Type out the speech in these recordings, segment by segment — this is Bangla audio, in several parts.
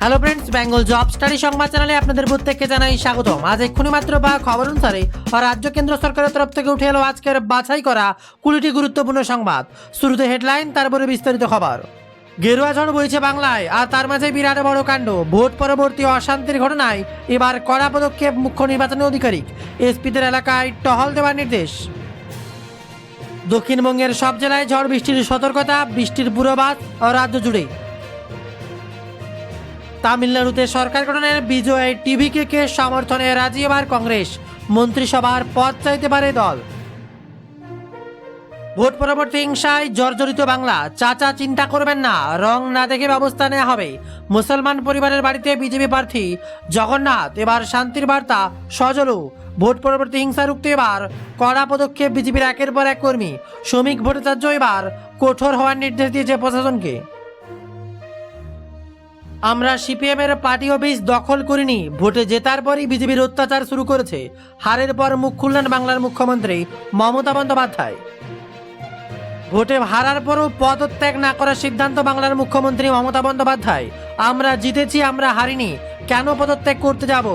Hello friends, Bengal job study সংবাদ চ্যানেলে আপনাদের প্রত্যেককে জানাই স্বাগতম। আজ এক্ষুনি মাত্র বা খবর অনুসারে রাজ্য কেন্দ্র সরকারের তরফ থেকে উঠে এলো আজকের বাছাই করা 20টি গুরুত্বপূর্ণ সংবাদ। শুরুতে হেডলাইন, তারপরে বিস্তারিত খবর। গেরুয়া ঝড় বইছে বাংলায়, আর তার মাঝে বিরাট বড় কাণ্ড। ভোট পরবর্তী অশান্তির ঘটনায় এবার কড়া পদক্ষেপ মুখ্য নির্বাচনী আধিকারিক। এসপিদের এলাকায় টহল দেওয়ার নির্দেশ। দক্ষিণবঙ্গের সব জেলায় ঝড় বৃষ্টির সতর্কতা, বৃষ্টির পূর্বাভাস রাজ্য জুড়ে। তামিলনাড়ুতে সরকার গঠনের বিজয় টিভিকে সমর্থনে রাজি এবার কংগ্রেস। মন্ত্রিসভার পদ চাইতে পারে দল। ভোট পরবর্তী হিংসায় জর্জরিত বাংলা, চাচা চিন্তা করবেন না, রং না দেখে ব্যবস্থা নেওয়া হবে। মুসলমান পরিবারের বাড়িতে বিজেপি প্রার্থী জগন্নাথ, এবার শান্তির বার্তা সজলু। ভোট পরবর্তী হিংসা রুখতে এবার কড়া পদক্ষেপ বিজেপির একের পর এক কর্মী। শ্রমিক ভট্টাচার্য এবার কঠোর হওয়ার নির্দেশ দিয়েছে প্রশাসনকে। আমরা সিপিএম এর পার্টি অফিস দখল করিনি, ভোটে জেতার পরই বিজেপির অত্যাচার শুরু করেছে। হারের পর মুখ খুললেন বাংলার মুখ্যমন্ত্রী মমতা বন্দ্যোপাধ্যায়। ভোটে হারার পরও পদত্যাগ না করার সিদ্ধান্ত বাংলার মুখ্যমন্ত্রী মমতা বন্দ্যোপাধ্যায়। আমরা জিতেছি, আমরা হারিনি, কেন পদত্যাগ করতে যাব?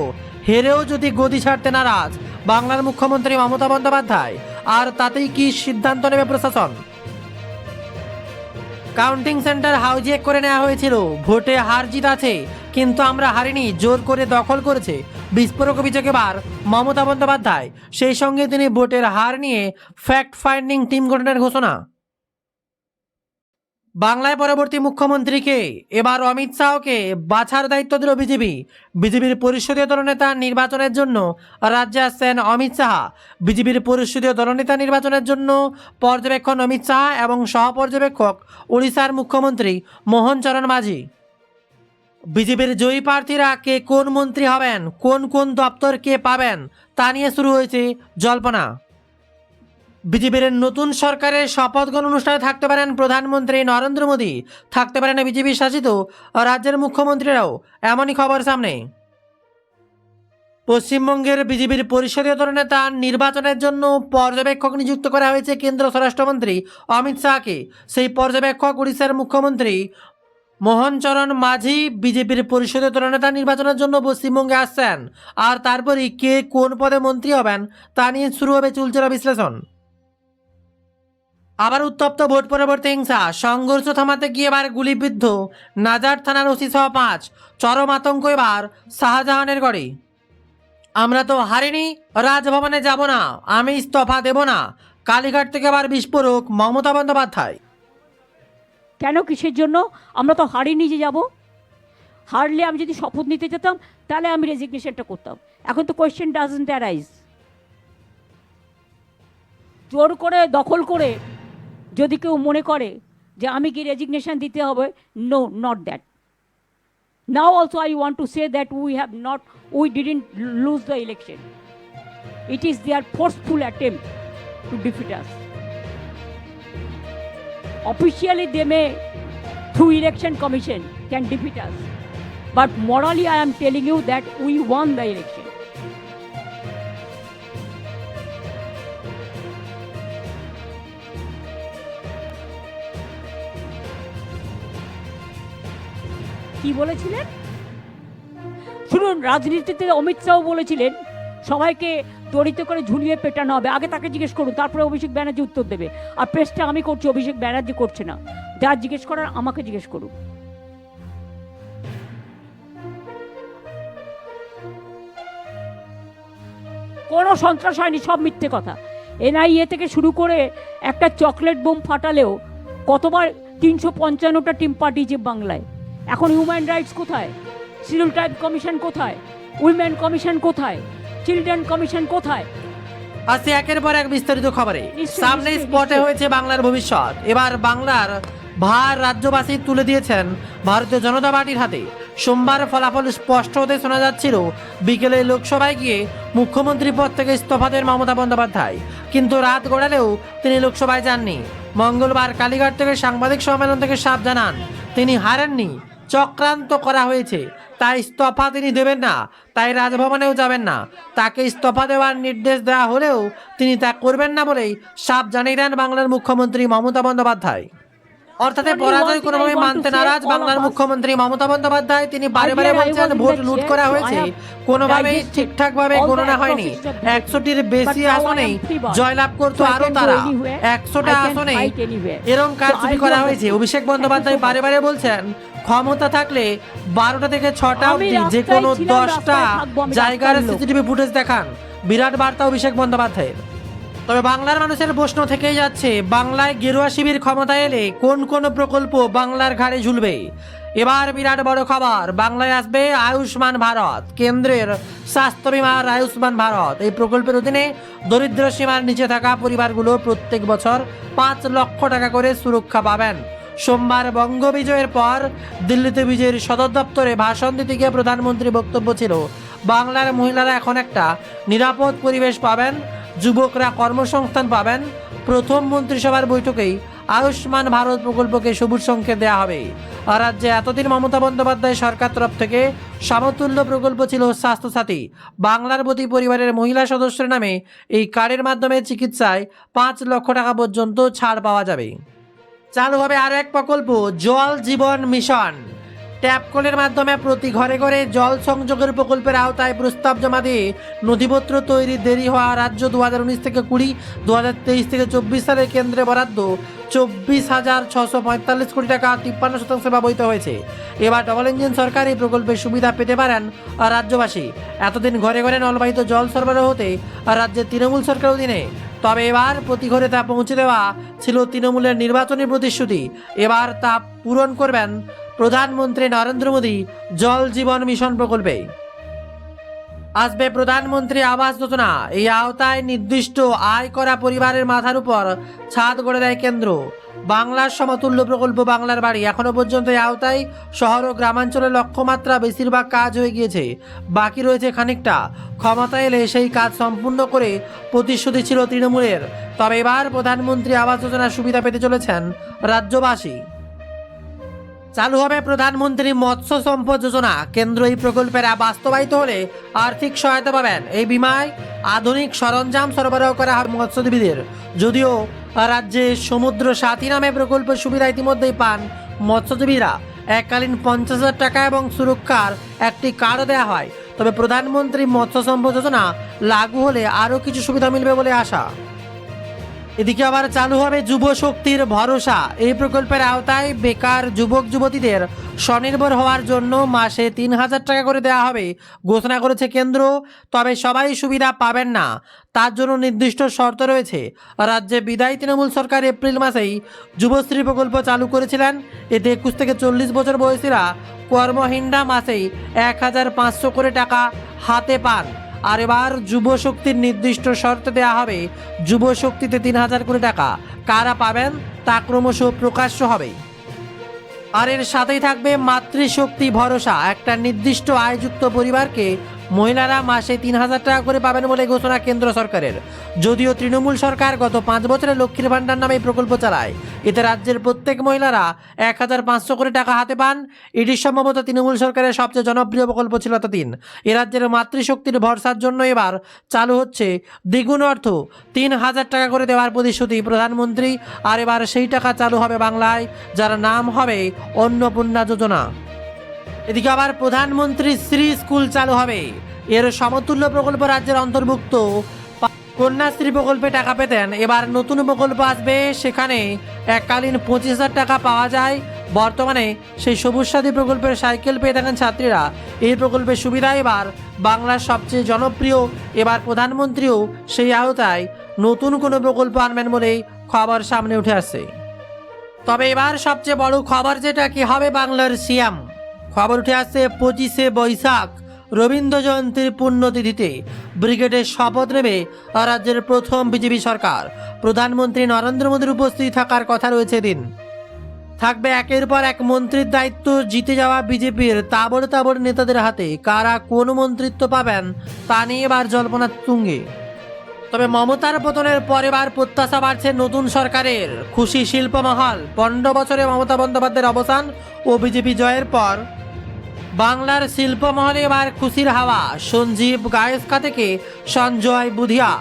হেরেও যদি গদি ছাড়তে নারাজ বাংলার মুখ্যমন্ত্রী মমতা বন্দ্যোপাধ্যায়, আর তাতেই কি সিদ্ধান্ত নেবে প্রশাসন? কাউন্টিং সেন্টার হাইজ্যাক করে নেওয়া হয়েছিল, ভোটে হার জিত আছে, কিন্তু আমরা হারিনি, জোর করে দখল করেছে। বিস্ফোরক অভিযোগ এবার মমতা বন্দ্যোপাধ্যায়। সেই সঙ্গে তিনি ভোটের হার নিয়ে ফ্যাক্ট ফাইন্ডিং টিম গঠনের ঘোষণা। বাংলায় পরবর্তী মুখ্যমন্ত্রীকে এবার অমিত শাহকে বাছার দায়িত্ব দিল বিজেপি। বিজেপির পরিষদীয় দলনেতা নির্বাচনের জন্য রাজ্যে আসছেন অমিত শাহ। বিজেপির পরিষদীয় দলনেতা নির্বাচনের জন্য পর্যবেক্ষণ অমিত শাহ এবং সহপর্যবেক্ষক ওড়িশার মুখ্যমন্ত্রী মোহন চরণ মাঝি। বিজেপির জয়ী প্রার্থীরা কে কোন মন্ত্রী হবেন, কোন কোন দপ্তর কে পাবেন, তা নিয়ে শুরু হয়েছে জল্পনা। বিজেপির নতুন সরকারের শপথ গ্রহণ অনুষ্ঠানে থাকতে পারেন প্রধানমন্ত্রী নরেন্দ্র মোদী, থাকতে পারেন বিজেপি শাসিত রাজ্যের মুখ্যমন্ত্রীরাও, এমনই খবর সামনে। পশ্চিমবঙ্গের বিজেপির পরিষদীয় দলনেতা নির্বাচনের জন্য পর্যবেক্ষক নিযুক্ত করা হয়েছে কেন্দ্র স্বরাষ্ট্রমন্ত্রী অমিত শাহকে। সেই পর্যবেক্ষক উড়িষ্যার মুখ্যমন্ত্রী মোহন চরণ মাঝি। বিজেপির পরিষদীয় দলনেতা নির্বাচনের জন্য পশ্চিমবঙ্গে আসছেন, আর তারপরই কে কোন পদে মন্ত্রী হবেন তা নিয়ে শুরু হবে চুলচেরা বিশ্লেষণ। আবার উত্তপ্ত ভোট পরবর্তী হিংসা, সংঘর্ষ থামাতে গিয়ে এবার গুলিবিদ্ধ নাজার থানার ওসি সহ 5। চরম আতঙ্ক এবার শাহজাহানের গড়ে। আমরা তো হারিনি, রাজভবনে যাব না, আমি ইস্তফা দেব না। কালীঘাট থেকে আবার বিস্ফোরক মমতা বন্দ্যোপাধ্যায়। কেন, কিসের জন্য? আমরা তো হারিনি যে যাব। হারলে আমি যদি শপথ নিতে যেতাম তাহলে আমি রেজিগনেশনটা করতাম। এখন তো কোয়েশ্চেন ডাজন্ট অ্যারাইজ। জোর করে দখল করে যদি কেউ মনে করে যে আমি কি রেজিগনেশন দিতে হবে, no, not that. Now also I want to say that we didn't lose the election. It is their forceful attempt to defeat us. Officially, they may, through election commission, can defeat us. But morally, I am telling you that we won the election. কি বলেছিলেন শুনুন, রাজনীতিতে অমিত শাহ বলেছিলেন সবাইকে তড়িতে করে ঝুলিয়ে পেটানো হবে। আগে তাকে জিজ্ঞেস করুন, তারপরে অভিষেক ব্যানার্জি উত্তর দেবে। আর প্রেসটা আমি করছি, অভিষেক ব্যানার্জি করছে না। যা জিজ্ঞেস করার আমাকে জিজ্ঞেস করুন। কোনো সন্ত্রাস হয়নি, সব মিথ্যে কথা। এনআইএ থেকে শুরু করে একটা চকলেট বোম ফাটালেও কতবার 355টা টিম পাঠিয়েছে বাংলায়। এখন হিউম্যান রাইটস কোথায়? শিডিউল ট্রাইব কমিশন কোথায়? উইমেন কমিশন কোথায়? চিলড্রেন কমিশন কোথায়? আজকে একের পর এক বিস্তারিত খবরে সামনে স্পটে হয়েছে বাংলার ভবিষ্যৎ। এবার বাংলার ভার রাজ্যবাসী তুলে দিয়েছেন ভারতীয় জনতা পার্টির হাতে। সোমবার ফলাফল স্পষ্ট হতে শোনা যাচ্ছিল বিকেলে লোকসভায় গিয়ে মুখ্যমন্ত্রী পদ থেকে ইস্তফা দেন মমতা বন্দ্যোপাধ্যায়, কিন্তু রাত গড়ালেও তিনি লোকসভায় যাননি। মঙ্গলবার কালীঘাট থেকে সাংবাদিক সম্মেলন থেকে সাফ জানান তিনি হারেননি, চক্রান্ত করা হয়েছে, তাই ইস্তফা তিনি দেবেন না, তাই রাজভবনেও যাবেন না। তাকে ইস্তফা দেওয়ার নির্দেশ দেওয়া হলেও তিনি তা করবেন না বলেই সাফ জানিয়ে দেন বাংলার মুখ্যমন্ত্রী মমতা বন্দ্যোপাধ্যায়। অর্থাৎ পরাজয় কোনোভাবে মানতে নারাজ বাংলার মুখ্যমন্ত্রী মমতা বন্দ্যোপাধ্যায়। তিনি বারে বারে বলছেন ভোট লুট করা হয়েছে, কোনোভাবেই ঠিকঠাক ভাবে গণনা হয়নি। 100টির বেশি আসনেই জয়লাভ করতো আরো তারা, 100টা আসনেই এরকম কারচুপি করা হয়েছে। অভিষেক বন্দ্যোপাধ্যায় বারে বারে বলছেন ক্ষমতা থাকলে 12টা থেকে 6টা অবধি যে কোনো 10টা জায়গার সিসিটিভি ফুটেজ দেখান। বিরাট বার্তা অভিষেক বন্দ্যোপাধ্যায়ের। তবে বাংলার মানুষের প্রশ্ন থেকেই যাচ্ছে, বাংলায় গেরুয়া শিবির ক্ষমতায় এলে কোন কোন প্রকল্প বাংলার ঘাড়ে ঝুলবে। এবার বিরাট বড় খবর, বাংলায় আসবে আয়ুষ্মান ভারত। কেন্দ্রের স্বাস্থ্য বিমার আয়ুষ্মান ভারত এই প্রকল্পের অধীনে দরিদ্র সীমার নিচে থাকা পরিবারগুলো প্রত্যেক বছর 5 লক্ষ টাকা করে সুরক্ষা পাবেন। সোমবার বঙ্গবিজয়ের পর দিল্লিতে বিজেপির সদর দপ্তরে ভাষণ দিতে গিয়ে প্রধানমন্ত্রীর বক্তব্য ছিল, বাংলার মহিলারা এখন একটা নিরাপদ পরিবেশ পাবেন, যুবকরা কর্মসংস্থান পাবেন। প্রথম মন্ত্রিসভার বৈঠকেই আয়ুষ্মান ভারত প্রকল্পকে সবুজ সংকেত দেওয়া হবে। আর রাজ্যে এতদিন মমতা বন্দ্যোপাধ্যায় সরকার তরফ থেকে সমতুল্য প্রকল্প ছিল স্বাস্থ্যসাথী। বাংলার প্রতি পরিবারের মহিলা সদস্যের নামে এই কার্ডের মাধ্যমে চিকিৎসায় 5 লক্ষ টাকা পর্যন্ত ছাড় পাওয়া যাবে। চালু হবে আরও এক প্রকল্প, জল জীবন মিশন। ট্যাপ কলের মাধ্যমে প্রতি ঘরে ঘরে জল সংযোগের প্রকল্পের আওতায় প্রস্তাব জমা দিয়ে নথিপত্র তৈরি দেরি হওয়া রাজ্য 2019 থেকে 20, 2023 থেকে 24 সালে কেন্দ্রে বরাদ্দ 24,645 কোটি টাকা, 53% ব্যবহৃত হয়েছে। এবার ডবল ইঞ্জিন সরকার এই প্রকল্পের সুবিধা পেতে পারেন রাজ্যবাসী। এতদিন ঘরে ঘরে নলবাহিত জল সরবরাহ হতে রাজ্যের তৃণমূল সরকার অধীনে, তবে এবার প্রতি ঘরে তা পৌঁছে দেওয়া ছিল তৃণমূলের নির্বাচনী প্রতিশ্রুতি। এবার তা পূরণ করবেন প্রধানমন্ত্রী নরেন্দ্র মোদী জল জীবন মিশন প্রকল্পে। আসবে প্রধানমন্ত্রী আবাস যোজনা। এই আওতায় নির্দিষ্ট আয় করা পরিবারের মাথার উপর ছাদ গড়ে দেয় কেন্দ্র। বাংলার সমতুল্য প্রকল্প বাংলার বাড়ি এখনো পর্যন্ত এই আওতায় শহর ও গ্রামাঞ্চলের লক্ষ্যমাত্রা বেশিরভাগ কাজ হয়ে গিয়েছে, বাকি রয়েছে খানিকটা। ক্ষমতা এলে সেই কাজ সম্পূর্ণ করে প্রতিশ্রুতি ছিল তৃণমূলের। তবে এবার প্রধানমন্ত্রী আবাস যোজনার সুবিধা পেতে চলেছেন রাজ্যবাসী। চালু হবে প্রধানমন্ত্রী মৎস্য সম্পদ যোজনা। কেন্দ্র এই প্রকল্পের বাস্তবায়িত হলে আর্থিক সহায়তা পাবেন। এই বিমায় আধুনিক সরঞ্জাম সরবরাহ করা হবে মৎস্যজীবীদের। যদিও রাজ্যে সমুদ্র সাথী নামে প্রকল্পের সুবিধা ইতিমধ্যেই পান মৎস্যজীবীরা। এককালীন 50,000 টাকা এবং সুরক্ষার একটি কার্ড দেওয়া হয়। তবে প্রধানমন্ত্রী মৎস্য সম্পদ যোজনা লাগু হলে আরও কিছু সুবিধা মিলবে বলে আশা। এদিকে আবার চালু হবে যুব শক্তির ভরসা। এই প্রকল্পের আওতায় বেকার যুবক যুবতীদের স্বনির্ভর হওয়ার জন্য মাসে 3,000 টাকা করে দেওয়া হবে ঘোষণা করেছে কেন্দ্র। তবে সবাই সুবিধা পাবেন না, তার জন্য নির্দিষ্ট শর্ত রয়েছে। রাজ্যে বিদায়ী তৃণমূল সরকার এপ্রিল মাসেই যুবশ্রী প্রকল্প চালু করেছিলেন। এতে 21 থেকে 40 বছর বয়সীরা কর্মহীনরা মাসেই 1,500 করে টাকা হাতে পান। আর এবার যুব শক্তির নির্দিষ্ট শর্তে দেওয়া হবে যুব শক্তিতে 3,000 কোটি টাকা। কারা পাবেন তা ক্রমশ প্রকাশ্য হবে। আর এর সাথেই থাকবে মাতৃশক্তি ভরসা। একটা নির্দিষ্ট আয়যুক্ত পরিবারকে মহিলারা মাসে 3,000 টাকা করে পাবেন বলে ঘোষণা কেন্দ্র সরকারের। যদিও তৃণমূল সরকার গত 5 বছরে লক্ষ্মীর ভাণ্ডার নামে এই প্রকল্প চালায়। এতে রাজ্যের প্রত্যেক মহিলারা 1,500 করে টাকা হাতে পান। এটি সম্ভবত তৃণমূল সরকারের সবচেয়ে জনপ্রিয় প্রকল্প ছিল এতদিন। এ রাজ্যের মাতৃশক্তির ভরসার জন্য এবার চালু হচ্ছে দ্বিগুণ অর্থ, 3,000 টাকা করে দেওয়ার প্রতিশ্রুতি প্রধানমন্ত্রী। আর এবার সেই টাকা চালু হবে বাংলায়, যার নাম হবে অন্নপূর্ণা যোজনা। এদিকে আবার প্রধানমন্ত্রী শ্রী স্কুল চালু হবে। এর সমতুল্য প্রকল্প রাজ্যের অন্তর্ভুক্ত। কন্যাশ্রী প্রকল্পে টাকা পেতেন, এবার নতুন প্রকল্প আসবে। সেখানে এককালীন 25,000 টাকা পাওয়া যায়। বর্তমানে সেই সবুজ সাথী প্রকল্পের সাইকেল পেয়ে থাকেন ছাত্রীরা। এই প্রকল্পের সুবিধা এবার বাংলার সবচেয়ে জনপ্রিয়। এবার প্রধানমন্ত্রীও সেই আওতায় নতুন কোনো প্রকল্প আনবেন বলেই খবর সামনে উঠে আসছে। তবে এবার সবচেয়ে বড় খবর যেটা, কি হবে বাংলার সিএম। খবর উঠে আসছে 25শে বৈশাখ রবীন্দ্র জয়ন্তীর পুণ্যতিথিতে ব্রিগেডের শপথ নেবে রাজ্যের প্রথম বিজেপি সরকার। প্রধানমন্ত্রী নরেন্দ্র মোদীর উপস্থিতি থাকার কথা রয়েছে। দিন থাকবে একের পর এক মন্ত্রীর দায়িত্ব জিতে যাওয়া বিজেপির তাবড় তাবড় নেতাদের হাতে। কারা কোন মন্ত্রিত্ব পাবেন তা নিয়ে এবার জল্পনা তুঙ্গে। তবে মমতার পতনের পর এবার প্রত্যাশা বাড়ছে নতুন সরকারের। খুশি শিল্পমহল। 15 বছরে মমতা বন্দ্যোপাধ্যায়ের অবসান ও বিজেপি জয়ের পর বাংলার শিল্পমহলে এবার খুশির হাওয়া। সঞ্জীব গায়েস্কা থেকে সঞ্জয় বুধিয়া,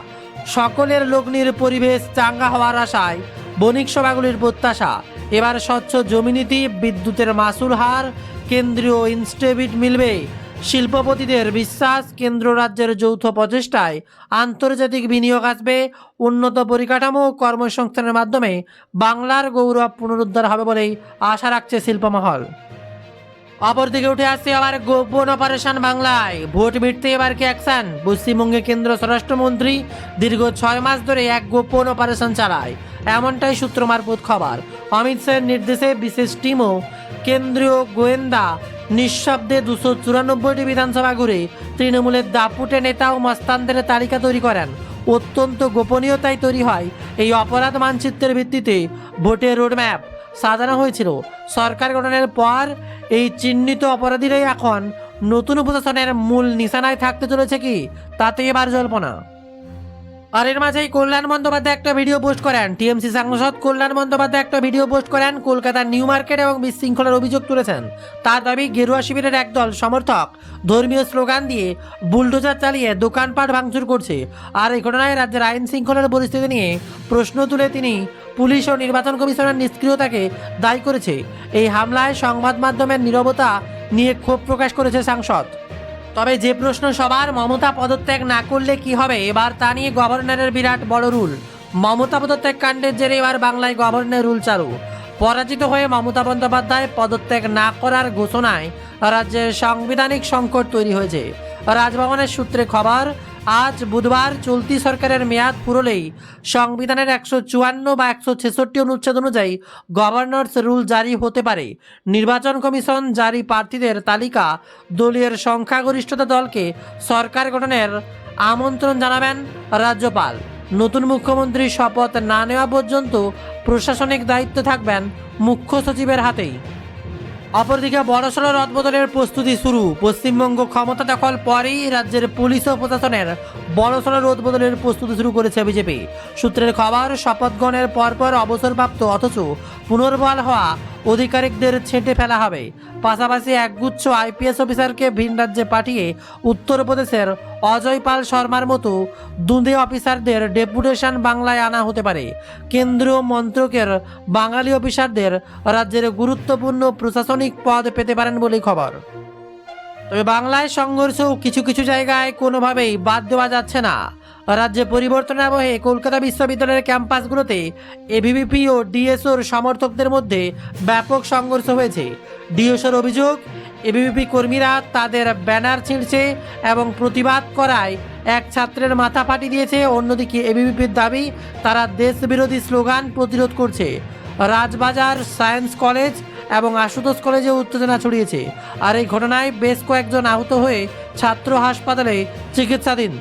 সকলের লগ্নির পরিবেশ চাঙ্গা হওয়ার আশায় বণিক সভাগুলির প্রত্যাশা। এবার স্বচ্ছ জমি নীতি, বিদ্যুতের মাসুল হার, কেন্দ্রীয় ইনস্টেবিট মিলবে। শিল্পপতিদের বিশ্বাস, কেন্দ্র রাজ্যের যৌথ প্রচেষ্টায় আন্তর্জাতিক বিনিয়োগ আসবে। উন্নত পরিকাঠামো ও কর্মসংস্থানের মাধ্যমে বাংলার গৌরব পুনরুদ্ধার হবে বলেই আশা রাখছে শিল্পমহল। অপরদিকে উঠে আসছে আবার গোপন অপারেশন বাংলায়। ভোট মিটতে এবার কি অ্যাকশন? পশ্চিমবঙ্গে কেন্দ্র স্বরাষ্ট্রমন্ত্রী দীর্ঘ 6 মাস ধরে এক গোপন অপারেশন চালায়, এমনটাই সূত্র মারফত খবর। অমিত শাহের নির্দেশে বিশেষ টিমও কেন্দ্রীয় গোয়েন্দা নিঃশব্দে 294টি বিধানসভা ঘুরে তৃণমূলের দাপুটে নেতা ও মস্তানদের তালিকা তৈরি করেন। অত্যন্ত গোপনীয়তায় তৈরি হয় এই অপরাধ মানচিত্রের ভিত্তিতে ভোটের রোডম্যাপ সাজানো হয়েছিল। সরকার গঠনের পর এই চিহ্নিত অপরাধীরাই এখন নতুন প্রশাসনের মূল নিশানায় থাকতে চলেছে কি, তাতে এবার জল্পনা। আর এর মাঝেই কল্যাণ বন্দ্যোপাধ্যায় একটা ভিডিও পোস্ট করেন। টিএমসি সাংসদ কল্যাণ বন্দ্যোপাধ্যায় একটা ভিডিও পোস্ট করেন। কলকাতার নিউ মার্কেট এবং বিশৃঙ্খলার অভিযোগ তুলেছেন। তার দাবি, গেরুয়া শিবিরের একদল সমর্থক ধর্মীয় স্লোগান দিয়ে বুলডোজার চালিয়ে দোকানপাট ভাঙচুর করছে। আর এই ঘটনায় রাজ্যের আইন শৃঙ্খলার পরিস্থিতি নিয়ে প্রশ্ন তুলে তিনি পুলিশ ও নির্বাচন কমিশনের নিষ্ক্রিয়তাকে দায়ী করেছে। এই হামলায় সংবাদ মাধ্যমের নীরবতা নিয়ে ক্ষোভ প্রকাশ করেছে সাংসদ। তবে যে প্রশ্ন সবার, মমতা পদত্যাগ না করলে কি হবে, এবার তা নিয়ে গভর্নরের বিরাট বড় রুল। মমতা পদত্যাগ কাণ্ডের জেরে এবার বাংলায় গভর্নর রুল চালু। পরাজিত হয়ে মমতা বন্দ্যোপাধ্যায় পদত্যাগ না করার ঘোষণায় রাজ্যের সাংবিধানিক সংকট তৈরি হয়েছে। রাজভবনের সূত্রে খবর, আজ বুধবার চলতি সরকারের মেয়াদ পুরোলেই সংবিধানের 154 বা 166 অনুচ্ছেদ অনুযায়ী গভর্নরস রুল জারি হতে পারে। নির্বাচন কমিশন জারি প্রার্থীদের তালিকা দলীয় সংখ্যাগরিষ্ঠতা দলকে সরকার গঠনের আমন্ত্রণ জানাবেন রাজ্যপাল। নতুন মুখ্যমন্ত্রী শপথ না নেওয়া পর্যন্ত প্রশাসনিক দায়িত্ব থাকবেন মুখ্য সচিবের হাতেই। অপরদিকে বড়সড় রদবদলের প্রস্তুতি শুরু। পশ্চিমবঙ্গ ক্ষমতা দখল পরেই রাজ্যের পুলিশ ও প্রশাসনের বড়সড় রদবদলের প্রস্তুতি শুরু করেছে বিজেপি। সূত্রের খবর, শপথ গ্রহণের পরপর অবসরপ্রাপ্ত অথচ পুনর্বহাল হওয়া অধিকারিকদের ছেঁটে ফেলা হবে। পাশাপাশি একগুচ্ছ আইপিএস অফিসারকে ভিন রাজ্যে পাঠিয়ে উত্তরপ্রদেশের অজয় পাল শর্মার মতো দুঁদে অফিসারদের ডেপুটেশন বাংলায় আনা হতে পারে। কেন্দ্রীয় মন্ত্রকের বাঙালি অফিসারদের রাজ্যের গুরুত্বপূর্ণ প্রশাসনিক পদ পেতে পারেন বলেই খবর। তবে বাংলায় সংঘর্ষ কিছু কিছু জায়গায় কোনোভাবেই বাদ দেওয়া যাচ্ছে না। রাজ্যে পরিবর্তনের আবহে কলকাতা বিশ্ববিদ্যালয়ের ক্যাম্পাসগুলোতে এবিভিপি ও ডিএসওর সমর্থকদের মধ্যে ব্যাপক সংঘর্ষ হয়েছে। ডিএসওর অভিযোগ, এবিভিপি কর্মীরা তাদের ব্যানার ছিঁড়ছে এবং প্রতিবাদ করায় এক ছাত্রের মাথা ফাটিয়ে দিয়েছে। অন্যদিকে এবিভিপির দাবি, তারা দেশবিরোধী স্লোগান প্রতিরোধ করছে। রাজবাজার, সায়েন্স কলেজ এবং আশুতোষ কলেজে উত্তেজনা ছড়িয়েছে। আর এই ঘটনায় বেশ কয়েকজন আহত হয়ে ছাত্র হাসপাতালে চিকিৎসাধীন।